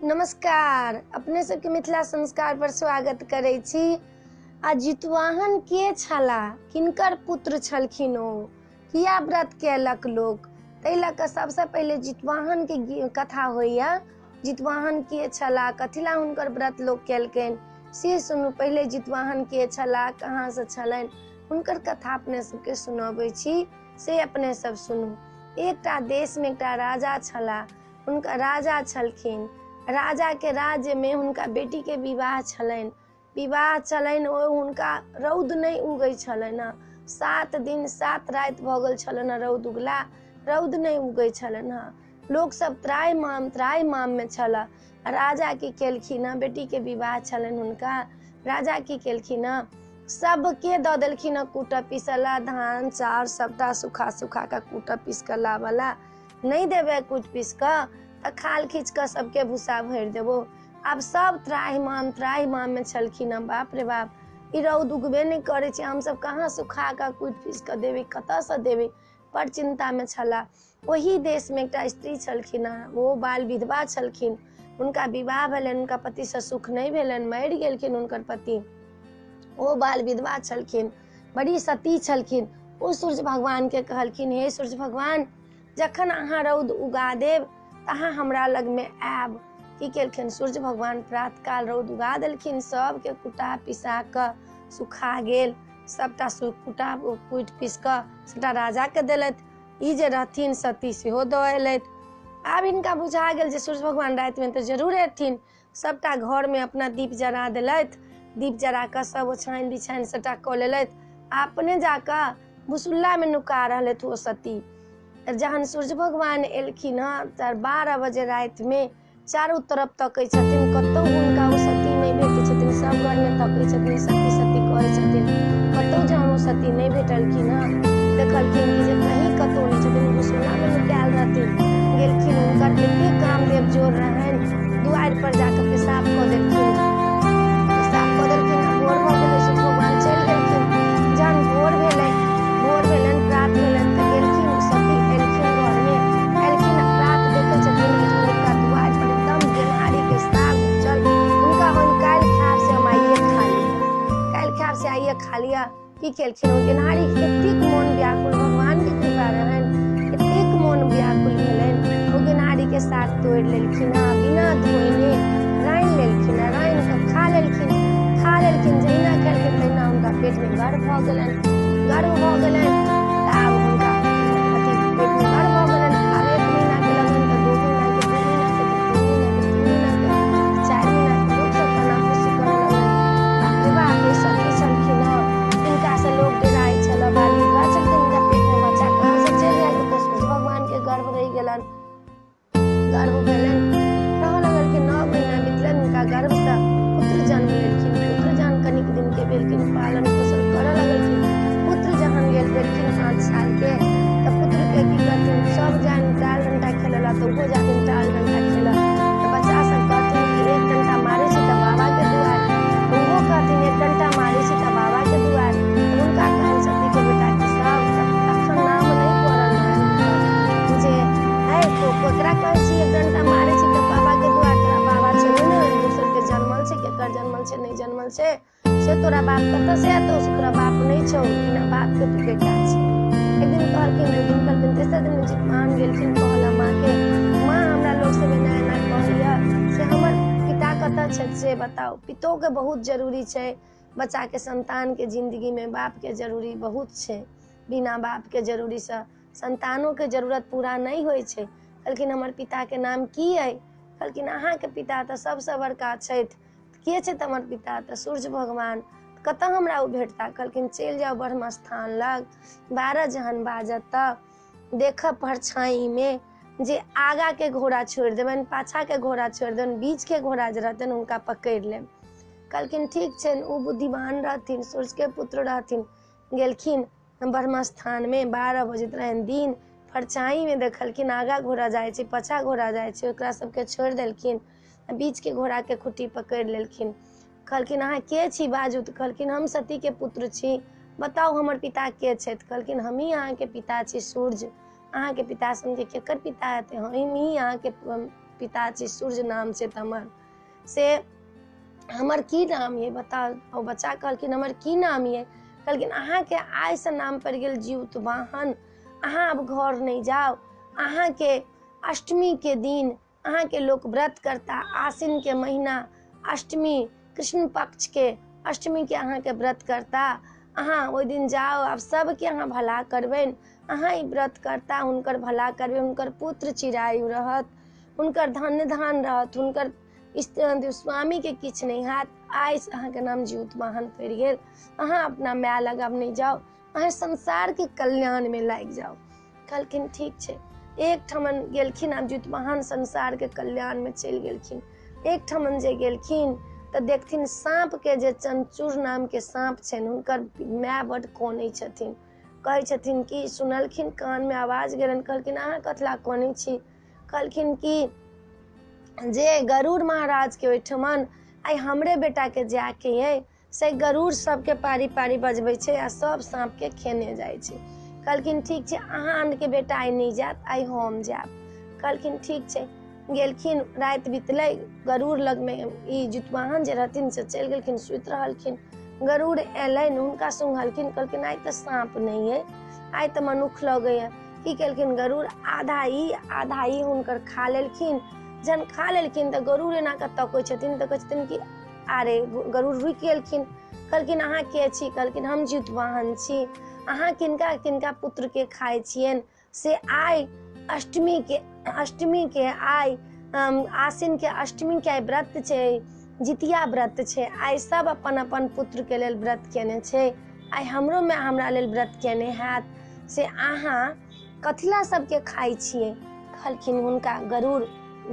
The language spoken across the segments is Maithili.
नमस्कार, अपने सबके मिथिला संस्कार पर स्वागत करै छी। आ जितवाहन के छला, किनकर पुत्र छलखिन ओ, किया व्रत केलक लोक, ताहि लऽ कऽ सबसँ पहिले जितवाहन के कथा होइया। जितवाहन के छला, कथिला हुनकर व्रत लोक केलकनि से सुनू। पहिले जितवाहन के छला, कहाँ से छलनि, हुनकर कथा अपने सबके सुनबै छी, से अपने सब सुनू। एकटा देश में एकटा राजा छला, हुनका राजा छलखिन। राजा के राज्य में हुनका बेटी के विवाह छलनि। ओ हुनका रौद नहीं उगै छलनि। 7 दिन 7 राति भऽ गेल छलनि रौद उगला, रौद नहीं उगै छलनि। लोक सब त्राहि माम में छल। राजा की केलखिन, बेटी के विवाह छलनि हुनका। राजा की केलखिन, सबके दऽ देलखिन कूटऽ पीसला, धान चाउर सबटा सुखा कऽ कूटऽ पीस कऽ लावला। नहीं देबै कूट पीस कऽ तऽ खाल खींच कऽ सबके भूसा भरि देबो। आब सब त्राहि माम में छलखिन। बाप रे बाप, ई रौद उगबे नहीं करै छै, हमसब कहाँ सुखा कऽ कूट पीस कऽ देबै, कतऽसँ देबै, बड़ चिंता में छला। ओही देश में एकटा स्त्री छलखिन, ओ बाल विधवा छलखिन। हुनका विवाह भेलनि, हुनका पतिसँ सुख नहीं भेलनि, मरि गेलखिन हुनकर पति। ओ बाल विधवा छलखिन, बड़ी सती छलखिन। ओ सूर्य भगवान के कहलखिन, हे सूर्य भगवान, जखन अहाँ रौद उगा देब तहाँ हमरा लग में आयब। की केलखिन सूर्य भगवान, प्रातः काल रौद उगा देलखिन, सबके कुटा पिसा कऽ सुखा गेल। सबटा कुटा कुटि पीस कऽ सबटा राजा के देलथि। ई जे रहथिन सती सेहो दऽ एलथि। आब हिनका बुझा गेल जे सूर्य भगवान राति में तऽ जरूर एथिन। सबटा घर में अपना दीप जरा देलथि। दीप जरा कऽ सब ओछाइन बिछाइन सबटा कऽ लेलथि। अपने जाकऽ भुसुल्ला में नुका रहलथि ओ सती। जहन सूर्य भगवान एलखिन हँ, 12 बजे राति में चारू तरफ तकै छथिन, कतौ हुनका ओ सती नहीं भेटै छथिन। सब घर में तकै छथिन, सती सती कहै छथिन। कतौ जहन ओ सती नहीं भेटलखिन हँ, देखलखिन कि जे कहीं कतौ नहीं छथिन, भुसुल्ला में नुकायल रहथिन। गेलखिन, हुनकर एते कामदेव जोर रहनि, दुआरि पर जाकऽ पेशाब कऽ देलखिन। भोर भऽ गेलै, सूर्य भगवान चलि गेलखिन। जहन भोर भेलनि, प्रात भेलनि तऽ गेलखिन सती, एलखिन घर में, एलखिन प्रात देखै छथिन एहिठाम हुनका दुआरि पर एकदम गेनहारी के साग उपजल। हुनका होइन काल्हि खायब से हम आइये खा लिअ, काल्हि खायब से आइये खा लिअ। की केलखिन ओ गेनहारी, एतेक मोन व्याकुल, भगवान के कृपा रहनि, एतेक मोन व्याकुल भेलनि। ओ गेनहारी के साग तोड़ि लेलखिन, बिना धोइने राइन लेलखिन, राइन कऽ खा लेलखिन। जहिना खेलखिन तहिना हुनका पेट में गर्भ भऽ गेलनि। तऽ आब हुनका पेट में गर्भ भऽ गेलनि। आब 1 महीना के लगन तऽ 2 महीना के, 2 महीना के तऽ 3 महीना के, 3 महीना के, 4 महीना के। लोक सब काना फूसी करऽ लगलनि। बाप रे बाप, सती छलखिन हँ, हिनका से लोग डराइ छल। बाल विधवा छलखिन, हिनका पेट में बच्चा कहाँ से चलि आयल, ओ तऽ सूर्य भगवान के गर्भ रहि गेलनि। गर्भ भेलनि, रहऽ लगलखिन। 9 महीना बीतलनि, हुनका गर्भसँ पुत्र जन्म लेलखिन। पुत्र जहन कनिक दिन के भेलखिन, पालन पोषण करऽ लगलखिन। पुत्र जहन भेलखिन 5 साल के, तऽ पुत्र के की करथिन, सब जान टाल डंटा खेलला तऽ ओहो जाथिन टाल डंटा खेलऽ। तऽ बच्चा सब कहथिन कि 1 डंटा मारै छी तऽ बाबा के दुआर, ओहो कहथिन 1 डंटा मारै छी तऽ बाबा के दुआर। तऽ हुनका कहनि सती के बेटा की सब तखन नाम नहीं पड़ल रहनि हुनकर, जे केकरा कहै छी 1 डंटा मारै छी तऽ बाबा के दुआर, तोरा बाबा छेबे ने, दोसर के जन्मल छै, केकर जन्मल छै नहीं जन्मल छै से तोरा बाप कतऽ से एतौ, से तोरा बाप नहीं छौ, बिना बाप के तू बेटा छै। एक दिन कहलखिन, 2 दिन कहलखिन, तेसर दिन जितवाहन गेलखिन, कहला माँ के, माँ हमरा लोग सब एना एना कहैया से हमर पिता कतऽ छथि से बताओ। पितो के बहुत जरूरी छै, बच्चा के संतान के जिंदगी में बाप के जरूरी बहुत छै। बिना बाप के जरूरी से संतानों के जरूरत पूरा नहीं होइ छै। कहलखिन हमर पिता के नाम की अइ। कहलखिन अहाँ के पिता तऽ सबसँ बड़का छथि। के छथि हमर पिता, तऽ सूर्य भगवान। कतऽ हमरा ओ भेटता। कहलखिन चलि जाओ ब्रह्म स्थान लग, 12 जहन बाजत तऽ देखऽ परछाई में जे आगा के घोड़ा छोड़ि देबनि, पाछा के घोड़ा छोड़ि देबनि, बीच के घोड़ा जे रहतनि हुनका पकड़ि लेब। कहलखिन ठीक छनि। ओ बुद्धिमान रहथिन, सूर्य के पुत्र रहथिन। गेलखिन ब्रह्म स्थान में, 12 बजैत रहनि दिन। परछाई में देखलखिन आगा घोड़ा जाइ छै, पाछा घोड़ा जाइ छै, ओकरा सबके छोड़ि देलखिन, बीच के घोड़ा के खुट्टी पकड़ि लेलखिन। कहलखिन अहाँ के छी बाजू। तऽ कहलखिन हम सती के पुत्र छी, बताउ हमर पिता के छथि। कहलखिन हमही अहाँ के पिता छी सूर्य। अहाँ के पिता सन के केकर पिता हेतै, हम ही अहाँ के पिताजी सूर्य नाम छै तमर से हमर की नाम ये बता। ओ बच्चा कहलखिन हमर की नाम ये। कहलखिन अहाँके आइ से नाम पड़ि गेल जितवाहन, अहाँ अब घर नहीं जाओ। अहाँके अष्टमी के दिन अहाँके लोग व्रत करता, आसिन के महीना अष्टमी कृष्ण पक्ष के अष्टमी के अहाँके व्रत करता। अहाँ ओहि दिन जाओ, आब सबके अहाँ भला करबनि। अहाँ ई व्रत करता हुनकर भला करबे, हुनकर पुत्र चिरायु रहत, हुनकर धन्य धान रहत, हुनकर स्वामी के किछु नहीं हैत। आइ अहाँके नाम जितवाहन पड़ि गेल। अहाँ अपना माय लग अब नहीं जाओ, अहाँ संसार के कल्याण में लागि जाओ। कहलखिन ठीक छै। एक ठमन गेलखिन, आब जितवाहन संसार के कल्याण में चलि गेलखिन। एक ठमन जे गेलखिन तऽ देखथिन साँप के जे चंचूर नाम के साँप छनि, हुनकर माय बड कानै छथिन। कहै छथिन कि सुनलखिन कान में आवाज गेलनि। कहलखिन अहाँ कथला कानै छी। कहलखिन कि जे गरुड़ महाराज के ओहिठमन आइ हमरे बेटा के जाके ये, से गरुड़ सबके पारी पारी बजबै छै आ सब साँप के खेने जाइ छै। कहलखिन ठीक छै, अहाँ के बेटा आइ नहीं जायत, आइ हम जायब। कहलखिन ठीक छै। गेलखिन, राति बीतलै, गरुड़ लग में ई जितवाहन जे रहथिन से चलि गेलखिन, सुति रहलखिन। गरुड़ एलनि, हुनका सुंघलखिन, कहलखिन आइ तऽ साँप नहीं है, आइ तऽ मनुख लगैया। की केलखिन गरुड़, आधा ई हुनकर खा लेलखिन। जहन खा लेलखिन तऽ गरुड़ एना कऽ तकै छथिन तऽ कहै छथिन कि अरे गरुड़ रुकि गेलखिन। कहलखिन अहाँ के छी। कहलखिन हम जितवाहन छी। अहाँ किनका किनका पुत्र के खाइ छियनि से आइ अष्टमी के आइ आसिन के अष्टमी के आइ व्रत छै, जितिया व्रत छै। आइ सब अपन अपन पुत्र के लेल व्रत केने छै। आइ हमरो में हमरा लेल व्रत केने हैत, से अहाँ कथिला सबके खाइ छियै। कहलखिन हुनका गरुड़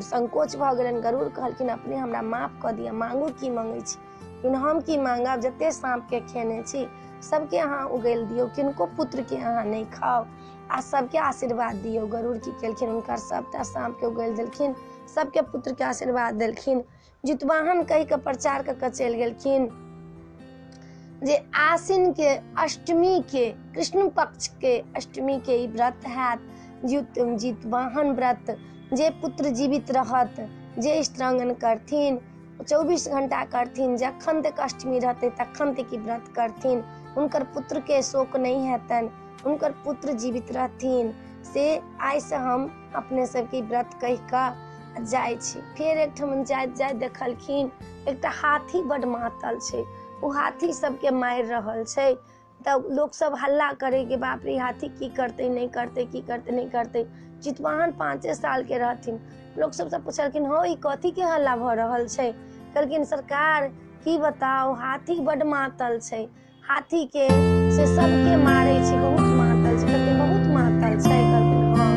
संकोच भऽ गेलनि। गरुड़ कहलखिन अपने हमरा माफ कऽ दिअ, मांगू की मांगै छी। लेकिन हम की मांगब, जते सांप के खेने छी सबके अहाँ उगैल दियौ, किनको पुत्र के अहाँ नहीं खाओ आ सबके आशीर्वाद दियौ। गरुड़ की केलखिन, हुनकर सबटा सांप के उगैल देलखिन, सबके पुत्र के आशीर्वाद देलखिन। जितवाहन कहि के प्रचार कऽ के चलि गेलखिन जे आसिन के अष्टमी के कृष्ण पक्ष के अष्टमी के ई व्रत हैत, जितवाहन व्रत। जे पुत्र जीवित रहत, जे स्त्रांगन करथिन 24 घंटा करथिन, जखन तक अष्टमी रहते तखन तक ई व्रत करथिन, हुनकर पुत्र के शोक नहीं हेतनि, हुनकर पुत्र जीवित रहथिन। से आइ से हम अपने सबके व्रत कहि कऽ जाइ छी। फेर एक ठमन जाइत जाइत देखलखिन एकटा हाथी बड मातल छै, ओ हाथी सबके मारि रहल छै। तब लोग सब हल्ला करे कि बाप रे हाथी की करते नहीं करते, की करते नहीं करते। जितवाहन 5 साल के रहथिन। लोग सब पूछलखिन हो ई कथी के हल्ला भऽ रहल छै। कहलखिन सरकार की बताओ, हाथी बड मातल छै, हाथी के से सबके मारे छै, बहुत मातल छै। कहलखिन बहुत मातल छै। कहलखिन हाँ।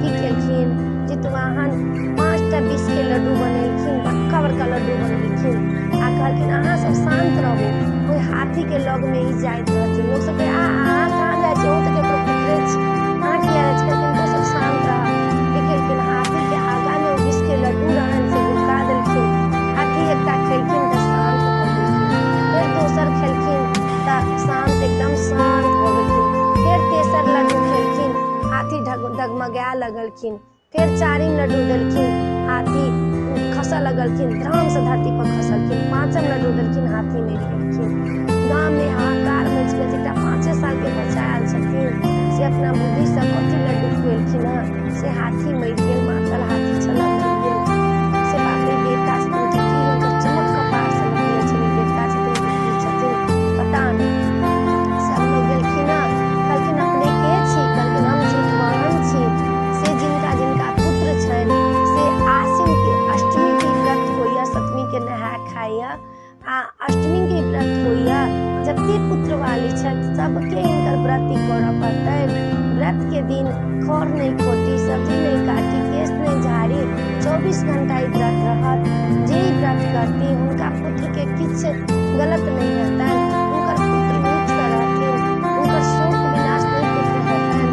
की केलखिन जितवाहन 5टा विष के लड्डू बनेलखिन, बड़का बड़का लड्डू बनेलखिन आ कहलखिन अहाँ सब शांत रहू। ओहि हाथी के लग में ई जाइत रहथिन। लोग सब कहे अहाँ कहाँ जाइ छी, ओ तऽ केकरो पुत्रे छी, अहाँ किया जाइ छी। कहलखिन तो सब शांत रह। देखेलखिन हाथी के आगा में विष के लड्डू रहन से गुड़का देलखिन। हाथी एकटा खेलखिन तऽ शांत भऽ गेलखिन, फेर दोसर खेलखिन तऽ शांत एकदम शांत भऽ गेलखिन। फेर तेसर लड्डू खेलखिन, हाथी डगमगाए लगलखिन। फेर 4म लड्डू देलखिन, हाथी खसऽ लगलखिन, धड़ाम से धरती पर खसलखिन। 5म लड्डू देलखिन, हाथी मरि गेलखिन। गाँव में हाहाकार मचि गेल। जेकरा 5 साल के बच्चा आयल छथिन से अपना बुद्धि से कथी लड्डू खुएलखिन हँ, से हाथी मरि गेल, मातल हाथी छलऽ मरि गेल। से बाप रे बेटा छथिन कि की हुनकर चमक कपार से निकलै छलै, बेटा छथिन कि की छथिन पता नहीं। सब लोग गेलखिन हँ, कहलखिन अपने के छी। कहलखिन हम जितवाहन छी। से जिनका जिनका पुत्र छनि से आसिन के अष्टमी के व्रत होइया, 7वीं के नहा खाइया आ अष्टमी के व्रत होइया। जते पुत्र वाली छथि सबके हिनकर व्रत करऽ पड़तै। व्रत के दिन खर नहीं खोटी, सब्जी नहीं काटी, केश नहीं झाड़ी, 24 घंटा ई व्रत रहत। जे ई व्रत करती हुनका पुत्र के किछु गलत नहीं हेतनि, हुनकर पुत्र नीक से रहथिन, हुनकर शोक विनाश नहीं पुत्र हेतनि,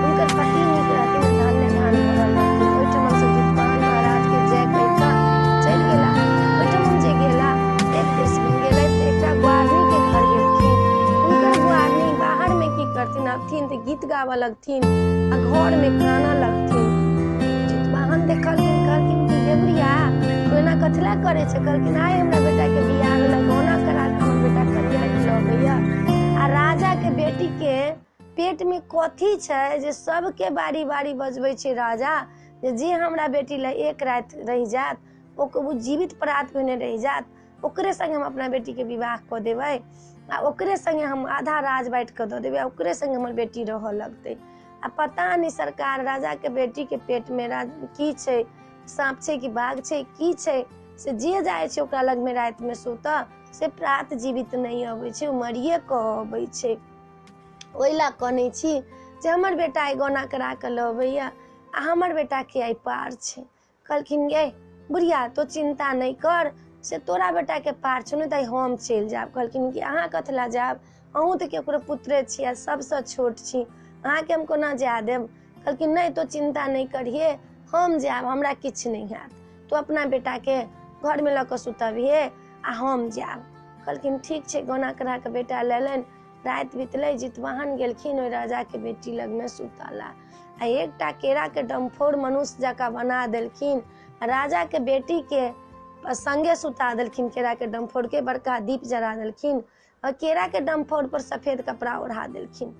हुनकर पति नीक रहथिन, धन्य धान भरल रहथिन। ओहिठमन से जितवाहन महाराज के जय कहि कऽ चलि गेला। ओहिठमन जे गेला, एक देश में गेलै तऽ एकटा ग्वारनी के घर गेलखिन। हुनकर ग्वारनी बाहर में की करथिन, अबथिन तऽ गीत गावऽ लगथिन आ घर में कानऽ लगथिन। जितवाहन देखलखिन, कहलखिन कि करे छे कहलखिन आइ हमरा बेटा के बियाह लगौना करा के हमर बेटा कन्या लबैया। आ राजा के बेटी के पेट में कथी छे जे सबके बारी बारी बजबै छे राजा जे हमरा बेटी ला एक रात रह जात ओ जीवित प्रात भेने रह जात ओकरे संगे हम अपना बेटी के विवाह क देबै आ ओकरे संगे हम आधा राज बांट के द देबै ओकरे संगे हमर बेटी रह लगते। आ पता नहीं सरकार राजा के बेटी के पेट में की छे सांप छे कि बाघ छे की छे से जे जाए छे ओकरा लग में रात में सुत से प्रात जीवित नहीं अबै छे मरिए क अबै छे। ओइला कने छी जे हमर बेटा गौना करा के लबैया आ हमर बेटा के आई पार छे। कहलखिन गे बुढ़िया तो चिंता नहीं कर से तोरा बेटा के पार छो न त हम चल जाब। कहलखिन कि अहाँ कथला जाब अहूँ तो केकरो पुत्रे छी सबसे छोट छी अहाँ के हम कोना जा देब। कहलखिन नहीं तो चिंता नहीं करिए हम जाब हमरा किछ नहीं हैत तो अपना बेटा के घर में लक सुतबिए आ हम जाब। कहलखिन ठीक छे गौना करा के बेटा लेलन रात बीतले जितवाहन गेलखिन ओइ राजा के बेटी लग में सुतला आ एकटा केरा के डमफोर मनुष्य जका बना देलखिन राजा के बेटी के संगे सुता देलखिन केरा के डमफोर के बड़का दीप जरा देलखिन और केरा के डमफोर पर सफेद कपड़ा ओढ़ा देलखिन।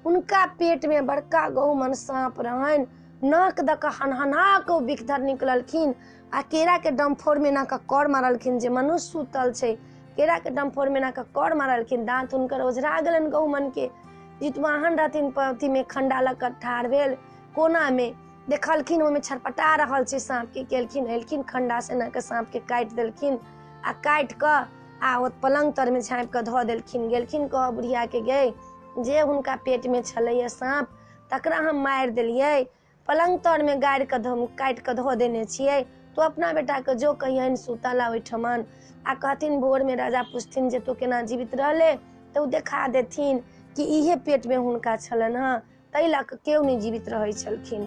उनका पेट में बड़का गहुमन सांप रहन नाक द के हनहना के बिखधर निकललखिन आ केरा के डमफोर में ना के कर मारलखिन जे मनुष्य सुतल छे केरा के डमफोर में ना के कर मारलखिन दांत उनकर ओझरा गेलन गहुमन के। जितवाहन रहथिन पथी में खंडा लग ठाढ़ भेल कोना में देखलखिन ओमे छटपटा रहल छे सांप के केलखिन हेलखिन खंडा से ना के सांप के काट देलखिन आ काट क आ ओ पलंग तर में झाँप के ध देलखिन। गेलखिन कह बुढ़िया के गे जे हुनका पेट में छलैया सांप तकरा हम मार देलिए पलंग तर में गाड़ के काट के ध देने छिए तो अपना बेटा के जो कहियन सुतला ओइठमन आ कहथिन भोर में राजा पूछथिन जे तो केना जीवित रहले तो देखा देथिन कि इहे पेट में हुनका छलन ह तै लक केओ नहीं जीवित रहै छलखिन।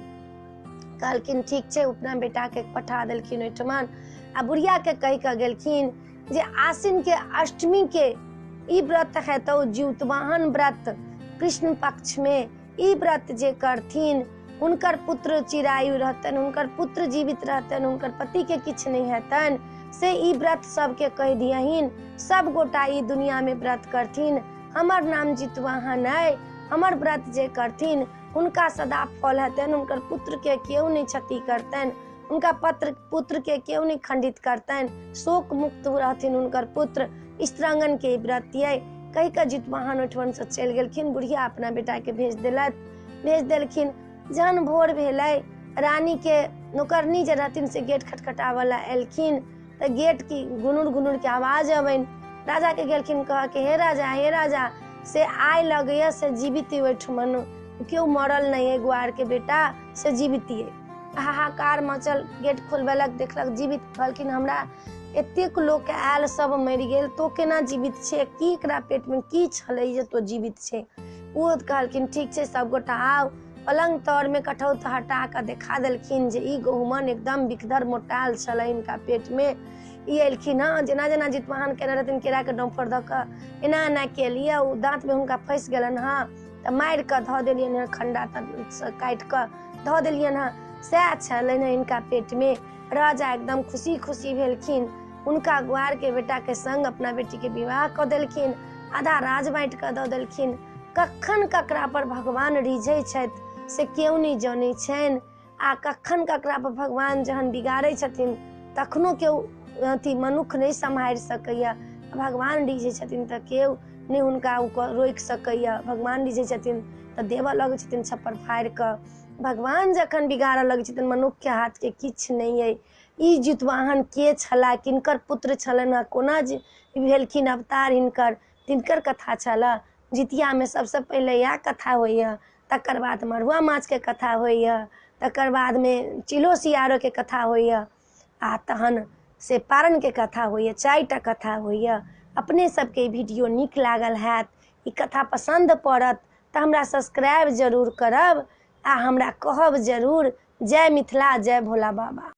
कहलखिन ठीक छे अपना बेटा के पठा देलखिन ओइठमन आ बुढ़िया के कह के गेलखिन जे आसिन के अष्टमी के ई व्रत है तो जितवाहन व्रत कृष्ण पक्ष में ई व्रत जे करथिन उनकर पुत्र चिरायु रहतन उनकर पुत्र जीवित रहतन उनकर पति के किछ नहीं हेतन से ई व्रत सबके कह दियहिन सब गोटा ई दुनिया में व्रत करथिन हमर नाम जितवाहन है हमर व्रत जे करथिन उनका सदा फल हेतन उनकर पुत्र के केओ नहीं क्षति करतन उनका पुत्र के केओ नहीं खंडित करतन शोक मुक्त रहथिन उनकर पुत्र स्त्रांगन के व्रत ये कह के जितवाहन ओठवन से चल गेलखिन। बुढ़िया अपना बेटा के भेज देलखिन। जहन भोर भेलै रानी के नौकरनी जे रहथिन से गेट खटखटावला एलखिन त गेट की गुनुर के आवाज अबैन राजा के गेलखिन कह के हे राजा से आय लगैया से जीवित ओठमन क्यों मरल नहीं है ग्वार के बेटा से जीवित है। हाहाकार मचल गेट खोलबेलक देखलक जीवित। कहलखिन हमरा एतेक लोग के आयल सब मर गेल तो केना जीवित छे की एकरा पेट में की छलै जे तो जीवित छे। वो कहलखिन ठीक छे सब गोटा आओ पलंग तर में कठौत हटा के देखा देलखिन जे ई गहुमन एकदम बिखधर मोटाल छलै इनका पेट में। ई एलखिन हाँ जना जना जितवाहन केने रहथिन केरा के डमफोर द के एना के लिए उ दांत में हुनका फंस गेलन हाँ त मार के ध देलियन है खंडा काट के ध देलियन है सैह छलन इनका पेट में। राजा एकदम खुशी भेलखिन उनका ग्वार के बेटा के संग अपना बेटी के विवाह क देलखिन आधा राज बांट के द देलखिन। कखन ककरा पर भगवान रिझै छथि से केओ नहीं जानै छनि आ कखन ककरा पर भगवान जहन बिगाड़ै छथिन तखनो केओ अथी मनुख नहीं सम्हारि सकैया। भगवान रिझै छथिन त केओ नहीं हुनका रोकि सकैया। भगवान रिझै छथिन त देव लगै छथिन छप्पर फाड़ि क। भगवान जखन बिगाड़ऽ लगै छथिन मनुख के हाथ के किछ नहीं है। ई जितवाहन के छला किनकर पुत्र छलन कोना भेलखिन अवतार हिनकर तिनकर कथा छला। जितिया में सबसे पहले यह कथा होइया तकर बाद मरुआ माछ के कथा होइया तकर बाद में चिलो सियारो के कथा होइया आ तहन से पारन के कथा होइया 4टा कथा होइया। अपने सबके वीडियो नीक लागल हैत ई कथा पसंद पड़त त हमरा सब्सक्राइब जरूर करब आ हमरा कहब जरूर जय मिथिला जय भोला बाबा।